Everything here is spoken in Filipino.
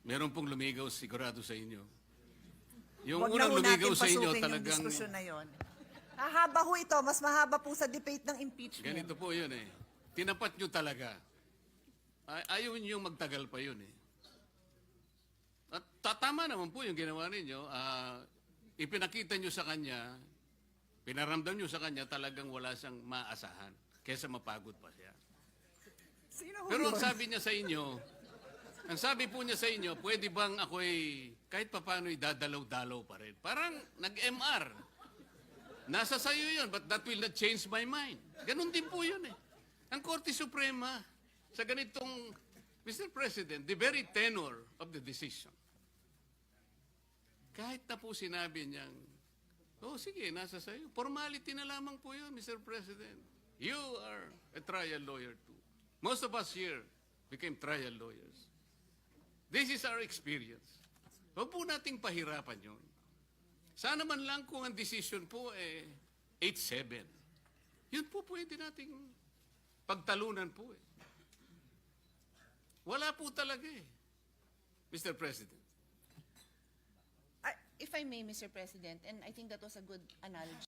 Meron pong lumigaw sigurado sa inyo. Yung Huwag na unang ho lumigaw natin sa inyo pasukin yung talagang diskusyon na yon. Hahaba ho ito, mas mahaba po sa debate ng impeachment. ganito po yun eh. Tinapat nyo talaga. Ayaw nyo magtagal pa yun eh. At tama naman po yung ginawa ninyo. Ipinakita nyo sa kanya, pinaramdam nyo sa kanya talagang wala siyang maasahan kaysa mapagod pa siya. Sino ho Pero yun? ang sabi niya sa inyo, ang sabi po niya sa inyo, pwede bang ako'y kahit papano'y dadalaw-dalaw pa rin? Parang nag-MR. Nasa sayo yun, but that will not change my mind. Ganon din po yun eh. Ang Korte Suprema, sa ganitong, Mr. President, the very tenor of the decision, kahit na po sinabi niyang, oh sige, nasa sayo. Formality na lamang po yun, Mr. President. You are a trial lawyer too. Most of us here became trial lawyers. This is our experience. Huwag po nating pahirapan yun. Sana man lang kung ang decision po 8-7. Yun po pwede nating pagtalunan po eh. Wala po talaga eh, Mr. President. If I may, Mr. President, and I think that was a good analogy.